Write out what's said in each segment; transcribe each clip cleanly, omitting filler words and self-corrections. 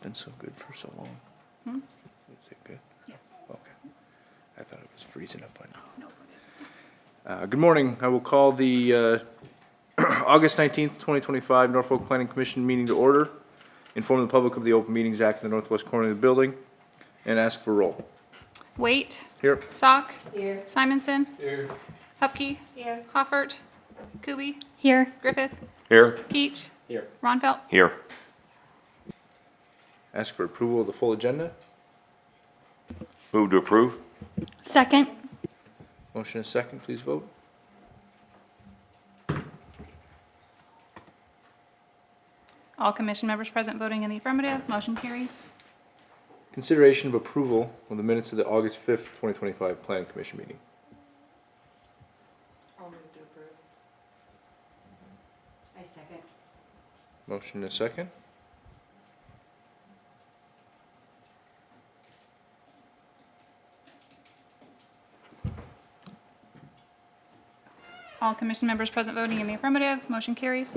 been so good for so long. Hmm? Is it good? Yeah. Okay. I thought it was freezing up by now. No. Good morning. I will call the August 19th, 2025 Norfolk Planning Commission meeting to order. Inform the public of the Open Meetings Act in the northwest corner of the building and ask for roll. Waite. Here. Sock. Here. Simonson. Here. Hupkey. Here. Hoffert. Kuby. Here. Griffith. Here. Keach. Here. Ronfelt. Here. Ask for approval of the full agenda. Move to approve. Second. Motion is second. Please vote. All commission members present voting in the affirmative. Motion carries. Consideration of approval of the minutes of the August 5th, 2025 Planning Commission meeting. I'll move to approve. I second. Motion is second. All commission members present voting in the affirmative. Motion carries.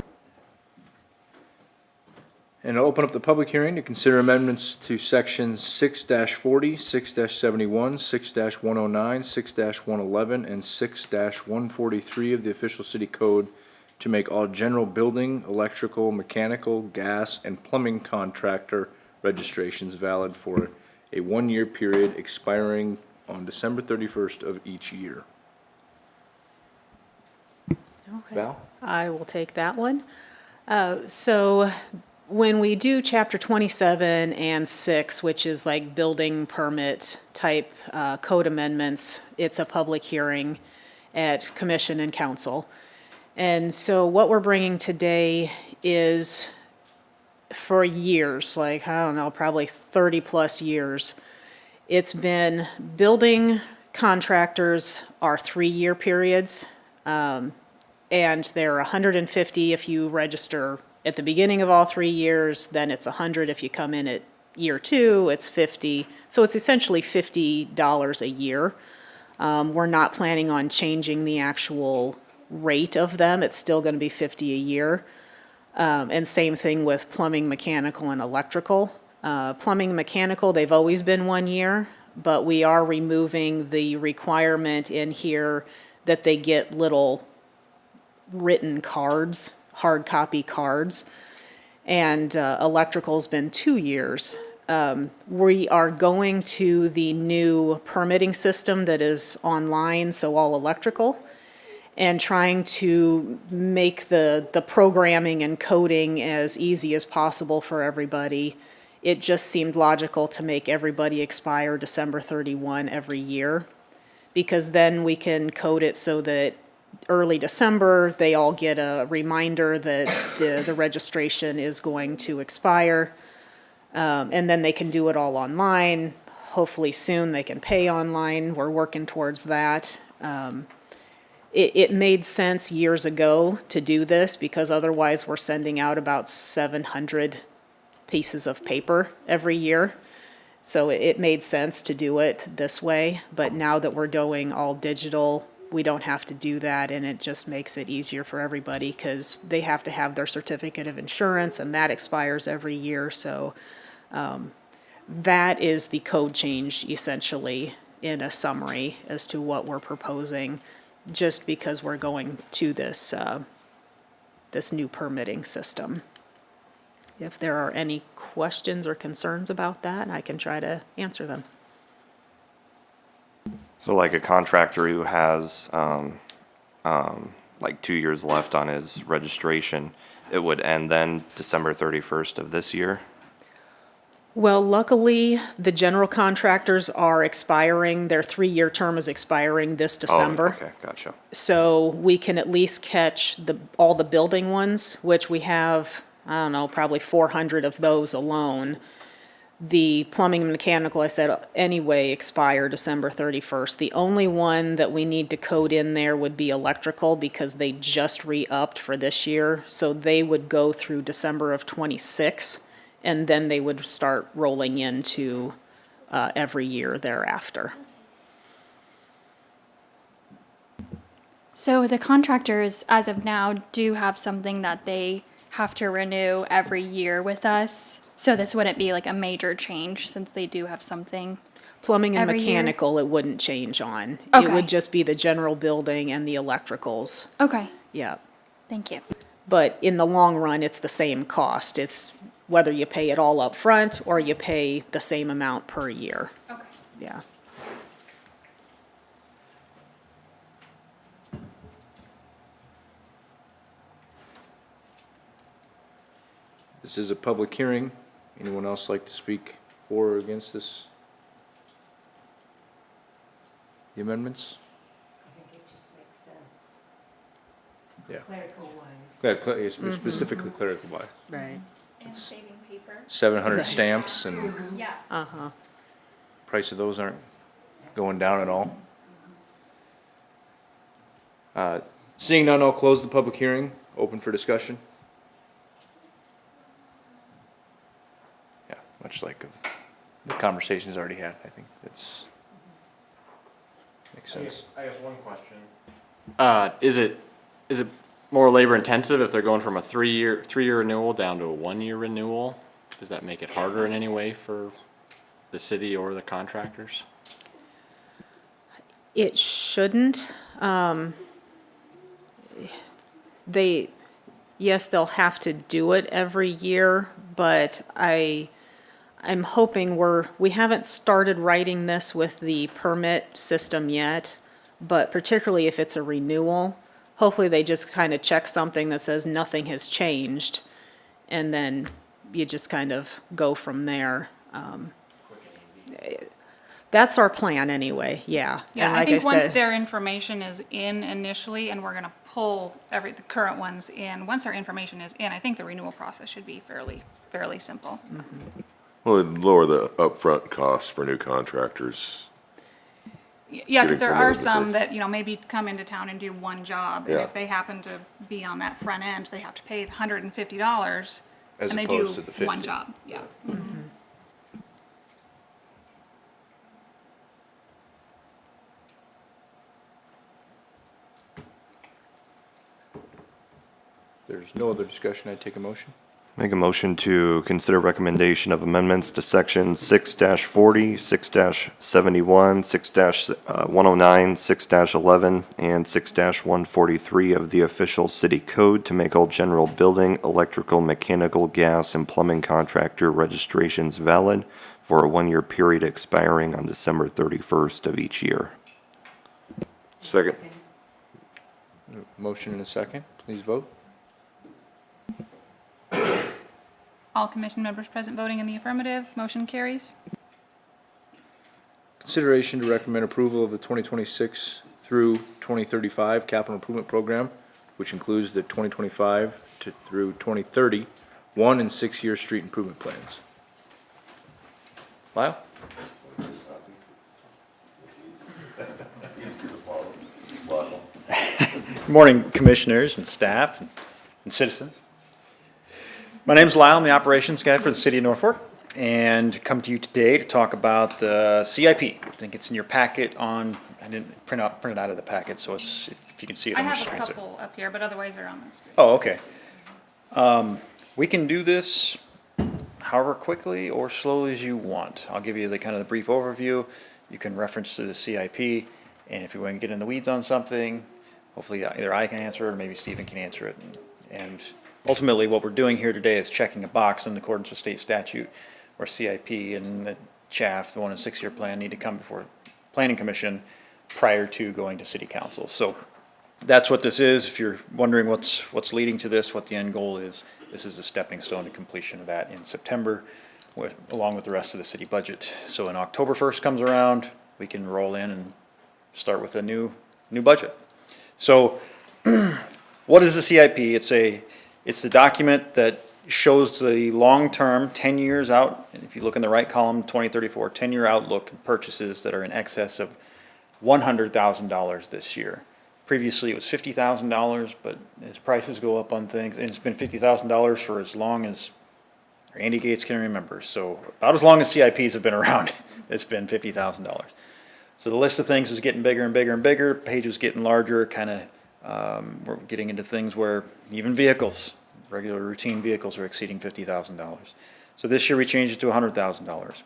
And I'll open up the public hearing to consider amendments to sections 6-40, 6-71, 6-109, 6-111, and 6-143 of the official city code to make all general building, electrical, mechanical, gas, and plumbing contractor registrations valid for a one-year period expiring on December 31st of each year. Okay. Val? I will take that one. So when we do chapter 27 and 6, which is like building permit type code amendments, it's a public hearing at commission and council. And so what we're bringing today is for years, like, I don't know, probably 30 plus years, it's been building contractors are 3-year periods. And they're 150 if you register at the beginning of all 3 years, then it's 100 if you come in at year 2, it's 50. So it's essentially $50 a year. We're not planning on changing the actual rate of them. It's still going to be 50 a year. And same thing with plumbing, mechanical, and electrical. Plumbing, mechanical, they've always been 1 year, but we are removing the requirement in here that they get little written cards, hard copy cards, and electrical's been 2 years. We are going to the new permitting system that is online, so all electrical, and trying to make the programming and coding as easy as possible for everybody. It just seemed logical to make everybody expire December 31 every year, because then we can code it so that early December, they all get a reminder that the registration is going to expire. And then they can do it all online. Hopefully soon they can pay online. We're working towards that. It made sense years ago to do this because otherwise we're sending out about 700 pieces of paper every year. So it made sense to do it this way. But now that we're doing all digital, we don't have to do that, and it just makes it easier for everybody because they have to have their certificate of insurance, and that expires every year. So that is the code change, essentially, in a summary as to what we're proposing, just because we're going to this this new permitting system. If there are any questions or concerns about that, I can try to answer them. So like a contractor who has like 2 years left on his registration, it would end then December 31st of this year? Well, luckily, the general contractors are expiring. Their 3-year term is expiring this December. Oh, okay, gotcha. So we can at least catch all the building ones, which we have, I don't know, probably 400 of those alone. The plumbing and mechanical, I said, anyway, expire December 31st. The only one that we need to code in there would be electrical because they just re-upped for this year. So they would go through December of '26, and then they would start rolling into every year thereafter. So the contractors, as of now, do have something that they have to renew every year with us. So this wouldn't be like a major change since they do have something. Plumbing and Every year? mechanical, it wouldn't change on. It Okay. would just be the general building and the electricals, Okay, yeah. thank you. But in the long run, it's the same cost. It's whether you pay it all up front or you pay the same amount per year, Okay. yeah. This is a public hearing. Anyone else like to speak for or against this? The amendments? I think it just makes sense. Yeah. Clerical wise. Specifically clerical wise. Right. And saving paper. 700 stamps and Yes. Uh-huh. price of those aren't going down at all. Seeing none, I'll close the public hearing. Open for discussion. Yeah, much like of the conversations already had, I think that's, makes sense. I guess one question. Is it more labor intensive if they're going from a three-year renewal down to a one-year renewal? Does that make it harder in any way for the city or the contractors? It shouldn't. Yes, they'll have to do it every year, but I'm hoping we haven't started writing this with the permit system yet, but particularly if it's a renewal, hopefully they just kind of check something that says nothing has changed, and then you just kind of go from there. That's our plan anyway, yeah. Yeah, And I like think once said, their information is in initially, and we're gonna pull the current ones in, once their information is in, I think the renewal process should be fairly simple. Well, it'd lower the upfront costs for new contractors. Yeah, because there Getting are permitted some first. that, maybe come into town and do one job, and Yeah. if they happen to be on that front end, they have to pay $150, As and they do opposed to the one 50. job, yeah. There's no other discussion, I'd take a motion. Make a motion to consider recommendation of amendments to section 6-40, 6-71, 6-109, 6-11, and 6-143 of the official city code to make all general building, electrical, mechanical, gas, and plumbing contractor registrations valid for a one-year period expiring on December 31st of each year. Second. Motion and a second, please vote. All commission members present voting in the affirmative, motion carries. Consideration to recommend approval of the 2026 through 2035 capital improvement program, which includes the 2025 through 2030 1- and 6-year street improvement plans. Lyle? Good morning, commissioners and staff and citizens. My name's Lyle. I'm the operations guy for the city of Norfolk, and come to you today to talk about the CIP. I think it's in your packet I didn't print it out of the packet, so if you can see it I on the have a screen. couple up here, but otherwise they're on the screen. Oh, okay. We can do this however quickly or slowly as you want. I'll give you the kind of the brief overview. You can reference to the CIP, and if you want to get in the weeds on something, hopefully either I can answer it or maybe Stephen can answer it. And ultimately, what we're doing here today is checking a box in accordance with state statute where CIP and the CHAF, the 1- and 6-year plan, need to come before Planning Commission prior to going to City Council. So that's what this is. If you're wondering what's leading to this, what the end goal is, this is a stepping stone to completion of that in September, along with the rest of the city budget. So when October 1st comes around, we can roll in and start with a new budget. So what is the CIP? It's the document that shows the long-term, 10 years out, and if you look in the right column, 2034, 10-year outlook purchases that are in excess of $100,000 this year. Previously, it was $50,000, but as prices go up on things, and it's been $50,000 for as long as Andy Gates can remember. So about as long as CIPs have been around, it's been $50,000. So the list of things is getting bigger and bigger and bigger, page is getting larger, we're getting into things where even vehicles, regular routine vehicles are exceeding $50,000. So this year we changed it to $100,000.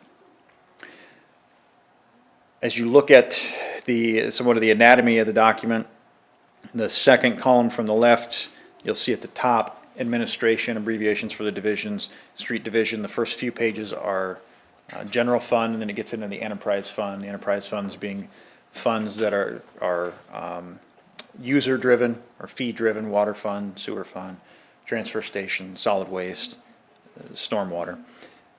As you look at somewhat of the anatomy of the document, the second column from the left, you'll see at the top, administration, abbreviations for the divisions, street division. The first few pages are general fund, and then it gets into the enterprise fund. The enterprise funds being funds that are user-driven or fee-driven, water fund, sewer fund, transfer station, solid waste, stormwater.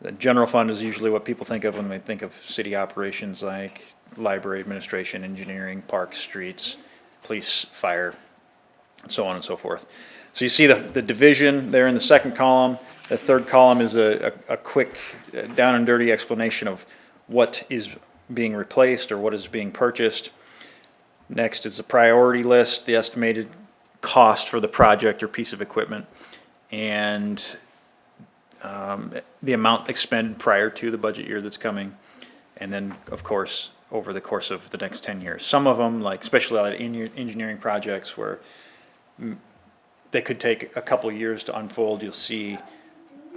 The general fund is usually what people think of when they think of city operations, like library administration, engineering, parks, streets, police, fire, and so on and so forth. So you see the division there in the second column. The third column is a quick down and dirty explanation of what is being replaced or what is being purchased. Next is the priority list, the estimated cost for the project or piece of equipment, and the amount expended prior to the budget year that's coming. And then, of course, over the course of the next 10 years. Some of them, like specialized engineering projects where they could take a couple of years to unfold, you'll see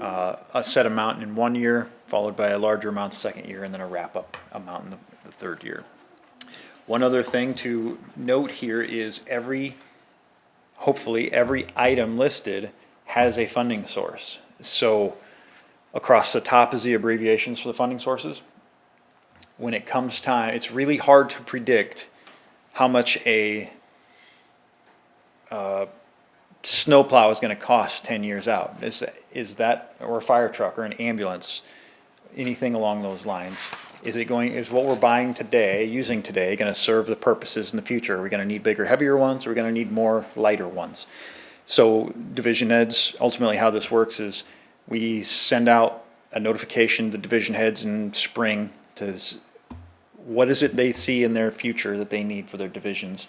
a set amount in 1 year, followed by a larger amount the second year, and then a wrap-up amount in the third year. One other thing to note here is hopefully every item listed has a funding source. So across the top is the abbreviations for the funding sources. When it comes time, it's really hard to predict how much a snowplow is going to cost 10 years out. Is that, or a fire truck or an ambulance, anything along those lines? Is what we're buying today, using today, going to serve the purposes in the future? Are we going to need bigger, heavier ones? Or are we going to need more lighter ones? So division heads, ultimately how this works is we send out a notification to division heads in spring to what is it they see in their future that they need for their divisions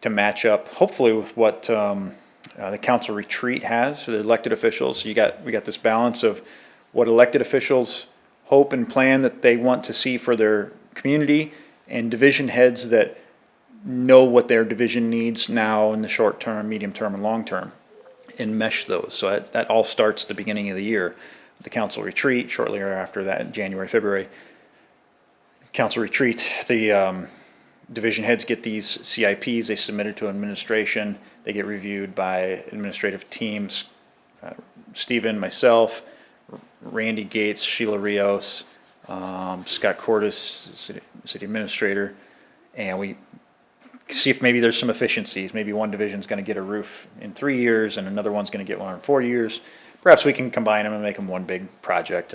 to match up, hopefully with what the council retreat has for the elected officials. So we got this balance of what elected officials hope and plan that they want to see for their community, and division heads that know what their division needs now in the short term, medium term, and long term, and mesh those. So that all starts at the beginning of the year. The council retreat, shortly after that, in January, February. Council retreat, the division heads get these CIPs, they submit it to administration, they get reviewed by administrative teams, Stephen, myself, Randy Gates, Sheila Rios, Scott Cordes, city administrator, and we see if maybe there's some efficiencies. Maybe one division's going to get a roof in 3 years and another one's going to get one in 4 years. Perhaps we can combine them and make them one big project.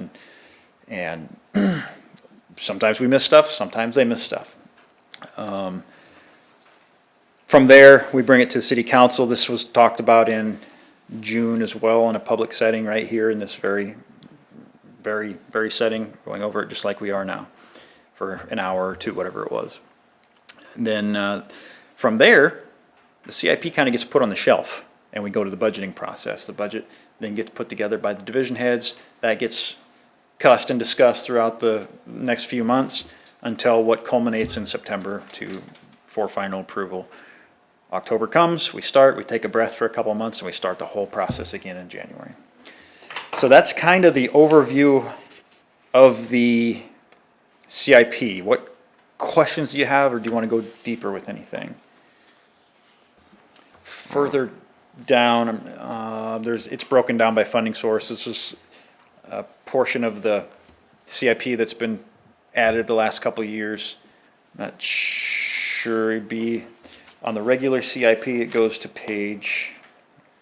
And sometimes we miss stuff, sometimes they miss stuff. From there, we bring it to city council. This was talked about in June as well in a public setting right here in this very setting, going over it just like we are now for an hour or two, whatever it was. And then from there, the CIP kind of gets put on the shelf and we go to the budgeting process. The budget then gets put together by the division heads. That gets cussed and discussed throughout the next few months until what culminates in September for final approval. October comes, we take a breath for a couple of months, and we start the whole process again in January. So that's kind of the overview of the CIP. What questions do you have, or do you want to go deeper with anything? Further down, it's broken down by funding source. This is a portion of the CIP that's been added the last couple of years. Not sure it'd be on the regular CIP. It goes to page,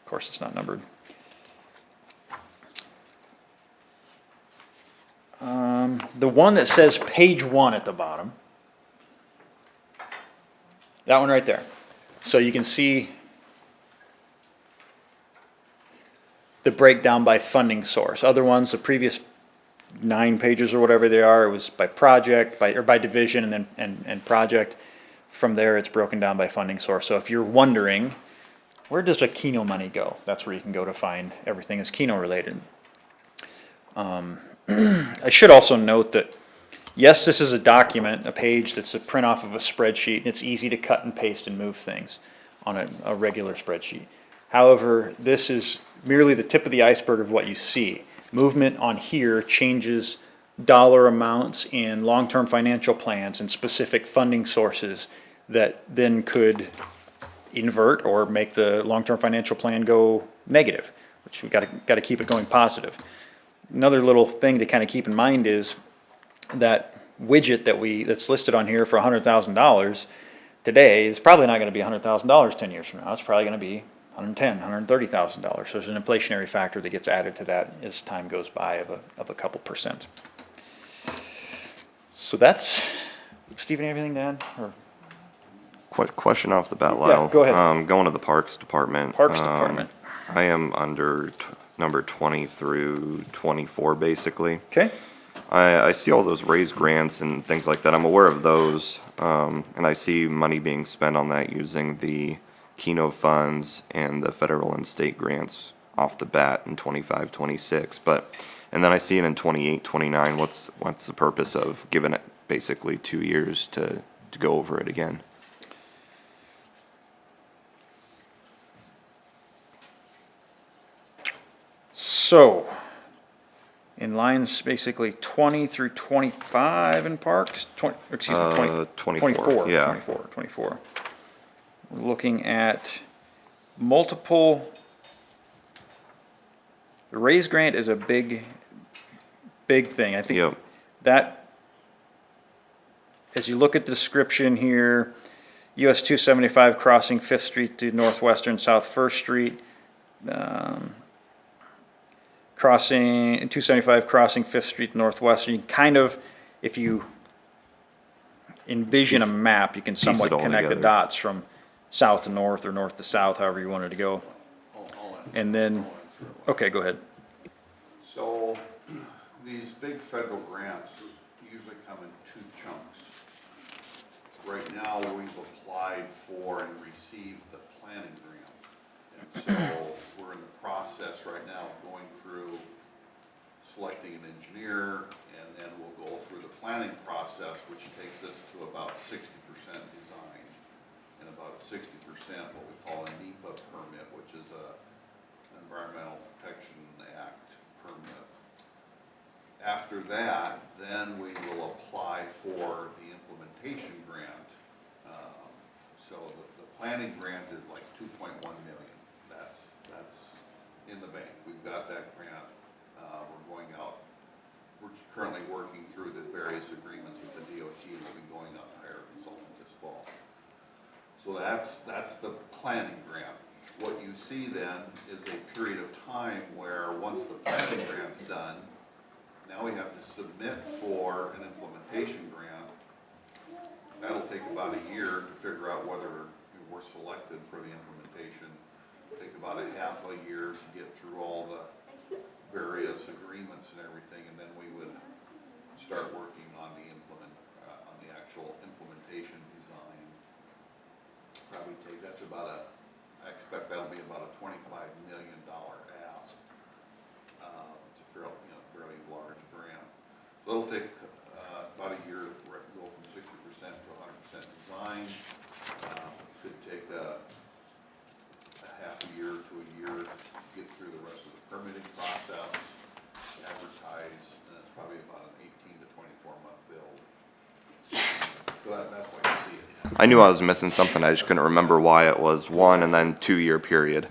of course it's not numbered. The one that says page 1 at the bottom, that one right there. So you can see the breakdown by funding source. Other ones, the previous 9 pages or whatever they are, it was by project, by division, and then project. From there, it's broken down by funding source. So if you're wondering, where does the Keno money go? That's where you can go to find everything that's Keno related. I should also note that, yes, this is a document, a page that's a print off of a spreadsheet, and it's easy to cut and paste and move things on a regular spreadsheet. However, this is merely the tip of the iceberg of what you see. movement on here changes dollar amounts in long-term financial plans and specific funding sources that then could invert or make the long-term financial plan go negative, which we gotta keep it going positive. Another little thing to kind of keep in mind is that widget that's listed on here for $100,000 today is probably not gonna be $100,000 10 years from now. It's probably gonna be $110,000, $130,000. So there's an inflationary factor that gets added to that as time goes by of a couple percent. So that's, Stephen, anything to add? Or Question off the bat, Lyle. go ahead. Going to the Parks Department. Parks Department. I am under number 20 through 24, basically. Okay, I see all those raised grants and things like that. I'm aware of those, and I see money being spent on that using the Keno funds and the federal and state grants off the bat in 25, 26. And then I see it in 28, 29. What's the purpose of giving it basically 2 years to go over it again? so in lines basically 20 through 25 in parks, 20, excuse me, 24, yeah. 24. We're looking at multiple, the raise grant is a big thing. I think Yep. that, as you look at the description here, US 275 crossing Fifth Street to Northwestern South First Street, crossing 275 crossing Fifth Street to Northwestern. You can kind of, if you envision a map, you can somewhat it all connect the together. dots from south to north or north to south, however you wanted to go. And then, okay, go ahead. So, these big federal grants usually come in two chunks. Right now, we've applied for and received the planning grant. And so, we're in the process right now of going through selecting an engineer, and then we'll go through the planning process, which takes us to about 60% design, and about 60% what we call a NEPA permit, which is a Environmental Protection Act permit. After that, then we will apply for the implementation grant. So the planning grant is like 2.1 million. That's in the bank. We've got that grant. We're going out. We're currently working through the various agreements with the DOT, and we'll be going out to hire a consultant this fall. So that's the planning grant. What you see then is a period of time where once the planning grant's done, now we have to submit for an implementation grant. That'll take about a year to figure out whether we're selected for the implementation. It'll take about a half a year to get through all the various agreements and everything, and then we would start working on the actual implementation design. Probably take, I expect that'll be about a $25 million ask. It's a fairly large grant. So it'll take about a year to go from 60% to 100% design. Could take a half a year to a year to get through the rest of the permitting process, advertise, and it's probably about an 18 to 24 month build. So that's why you see it. I knew I was missing something. I just couldn't remember why it was 1 and then 2 year period.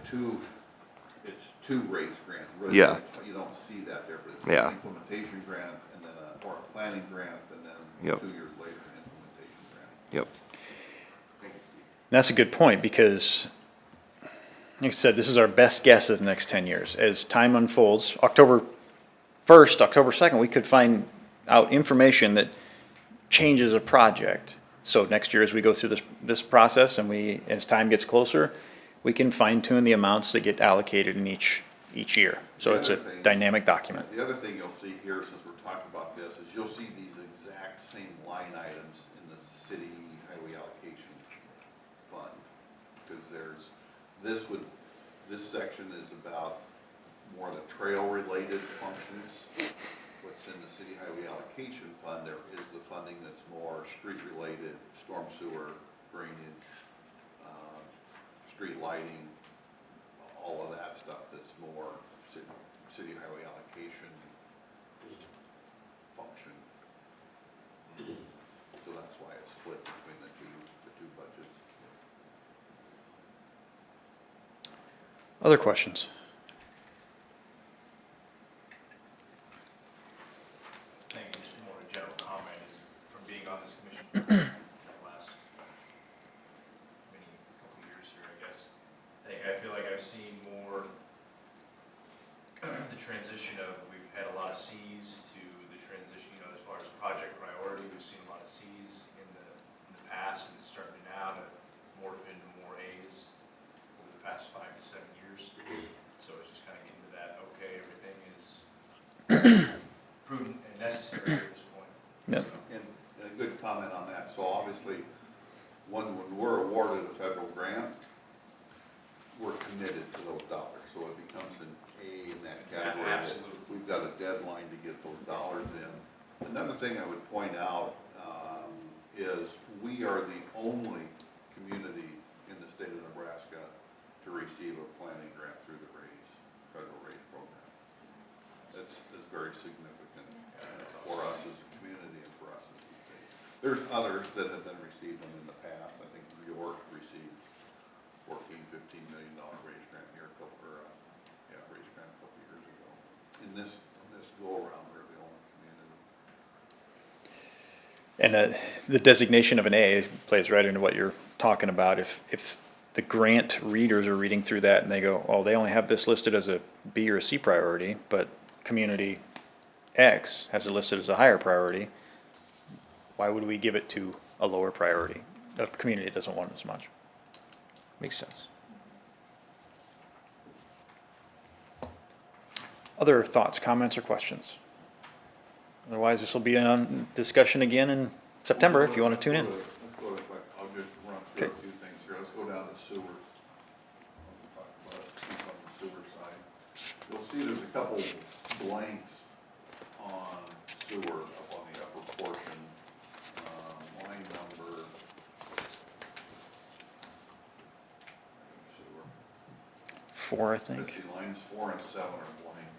It's two raise grants. Really, Yeah. You don't see that there, but it's Yeah. an implementation grant and then or a planning grant and then Yep. 2 years later an implementation grant. Yep. Thank you, Steve. That's a good point, because like I said, this is our best guess of the next 10 years. As time unfolds, October 1st, October 2nd, we could find out information that changes a project. So next year, as we go through this process and as time gets closer, we can fine tune the amounts that get allocated in each year. So it's a dynamic document. The other thing you'll see here, since we're talking about this, is you'll see these exact same line items in the city highway allocation fund. Because this section is about more the trail-related functions. What's in the city highway allocation fund, there is the funding that's more street-related, storm sewer, drainage, street lighting, all of that stuff that's more city highway allocation function. So that's why it's split between the two budgets. Other questions? Thank you. Just more a general comment is from being on this commission for the last many couple years here, I guess. I feel like I've seen more the transition of, we've had a lot of Cs to the transition, as far as project priority, we've seen a lot of Cs in the past, and it's starting now to morph into more As over the past 5 to 7 years. So it's just kind of getting to that, okay, everything is prudent and necessary at this point. Yep. And a good comment on that. So obviously, when we're awarded a federal grant, we're committed to those dollars. So it becomes an A in that category. Absolutely. We've got a deadline to get those dollars in. Another thing I would point out is we are the only community in the state of Nebraska to receive a planning grant through the federal RAISE program. That's very significant for us as a community and for us as a state. There's others that have been received them in the past. I think New York received $14, $15 million RAISE grant here RAISE grant a couple years ago. In this go around, we're the only community. And the designation of an A plays right into what you're talking about. If the grant readers are reading through that and they go, oh, they only have this listed as a B or a C priority, but community X has it listed as a higher priority, why would we give it to a lower priority? The community doesn't want as much. Makes sense. Other thoughts, comments, or questions? Otherwise, this will be on discussion again in September if you want to tune in. Let's go to, I'll just run through Okay. a few things here. Let's go down to sewer. We'll talk about it, keep on the sewer side. You'll see there's a couple blanks on sewer up on the upper portion. Line number. Sewer. 4, I Let's think. see, lines 4 and 7 are blank.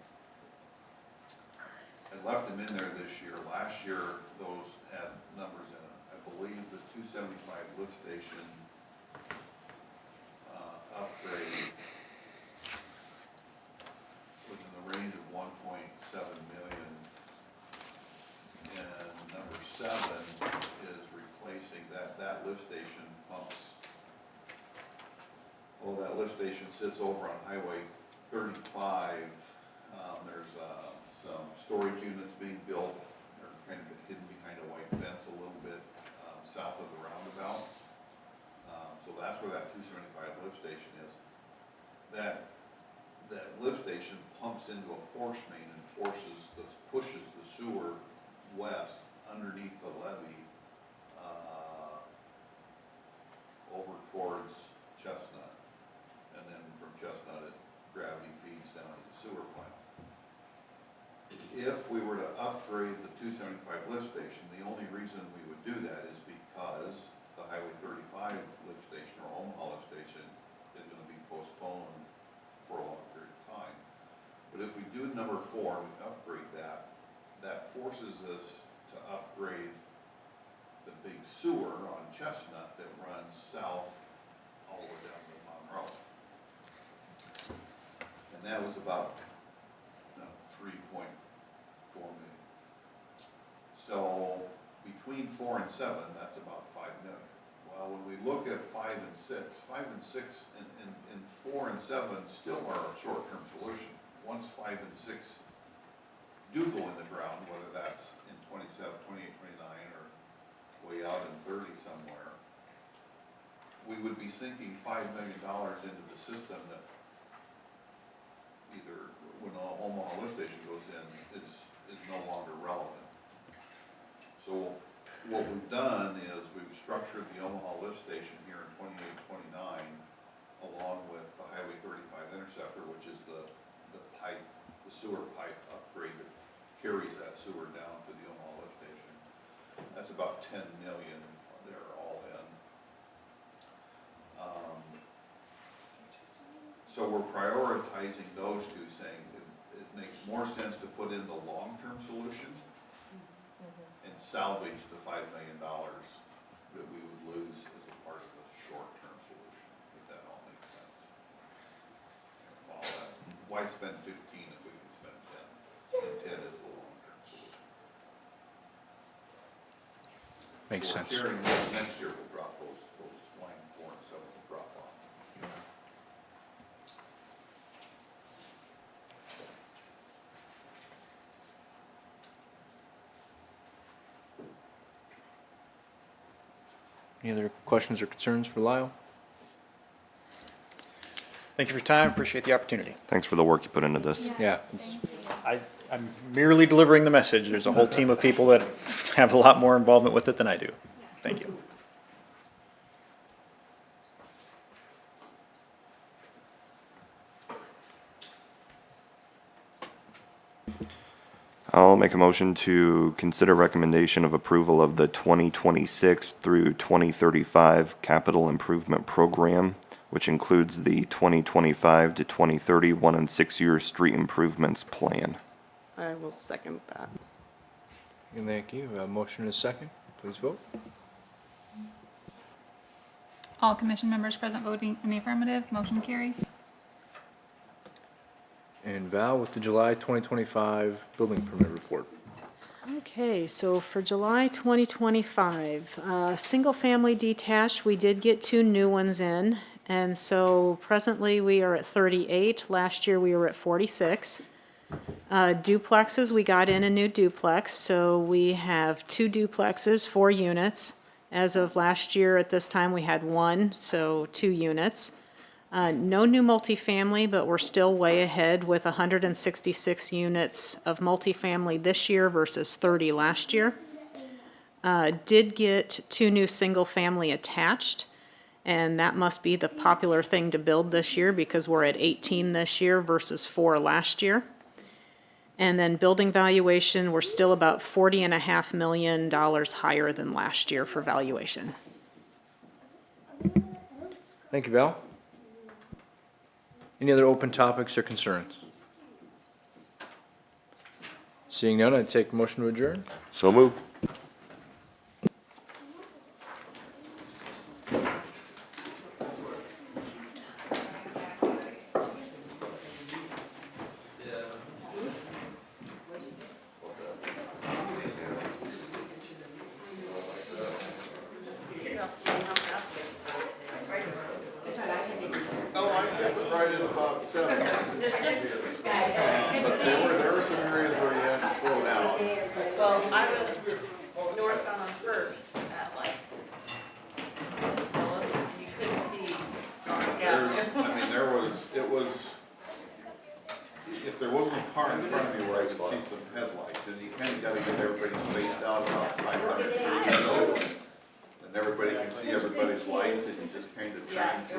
I left them in there this year. Last year, those had numbers in it. I believe the 275 lift station upgrade was in the range of 1.7 million. And number 7 is replacing that lift station pumps. Well, that lift station sits over on Highway 35. There's some storage units being built. They're kind of hidden behind a white fence a little bit south of the roundabout. So that's where that 275 lift station is. That lift station pumps into a force main and pushes the sewer west underneath the levee over towards Chestnut. And then from Chestnut, gravity feeds down to the sewer plant. If we were to upgrade the 275 lift station, the only reason we would do that is because the Highway 35 lift station or Omaha lift station is going to be postponed for a long period of time. But if we do number 4 and we upgrade that, that forces us to upgrade the big sewer on Chestnut that runs south all the way down to Monroe. And that was about 3.4 million. So between 4 and 7, that's about 5 million. Well, when we look at 5 and 6, 5 and 6 and 4 and 7 still are a short-term solution. Once 5 and 6 do go in the ground, whether that's in 27, 28, 29, or way out in 30 somewhere, we would be sinking $5 million into the system that either when the Omaha lift station goes in is no longer relevant. So what we've done is we've structured the Omaha lift station here in 28, 29 along with the Highway 35 interceptor, which is the pipe, the sewer pipe upgrade that carries that sewer down to the Omaha lift station. That's about 10 million there all in. So we're prioritizing those two, saying it makes more sense to put in the long-term solution and salvage the $5 million that we would lose as a part of the short-term solution, if that all makes sense. All that, why spend 15 if we can spend 10? And 10 is the long-term solution. Makes sense. Carrying next year will drop those line 4 and 7 will drop off. Any other questions or concerns for Lyle? Thank you for your time, appreciate the opportunity. Thanks for the work you put into this. Yeah. I'm merely delivering the message. There's a whole team of people that have a lot more involvement with it than I do. Thank you. I'll make a motion to consider recommendation of approval of the 2026 through 2035 capital improvement program, which includes the 2025 to 2030 1 and 6 year street improvements plan. I will second that. And thank you. A motion and a second. Please vote. All commission members present voting in the affirmative, motion carries. And Val with the July 2025 building permit report. Okay, so for July 2025, single-family detached, we did get 2 new ones in. And so presently, we are at 38. Last year, we were at 46. Duplexes, we got in a new duplex, so we have 2 duplexes, 4 units. As of last year, at this time, we had 1, so 2 units. No new multifamily, but we're still way ahead with 166 units of multifamily this year versus 30 last year. Did get 2 new single-family attached, and that must be the popular thing to build this year because we're at 18 this year versus 4 last year. And then building valuation, we're still about $40.5 million higher than last year for valuation. Thank you, Val. Any other open topics or concerns? Seeing none, I'd take a motion to adjourn. So moved. Oh, I kept it right at about 7. But there were some areas where you had to slow down. Well, I was northbound on First at like, well, you couldn't see going down. If there wasn't a car in front of me where I could see some headlights, and you kinda gotta get everybody spaced out about 500 feet. And everybody can see everybody's lights, and you just kinda try and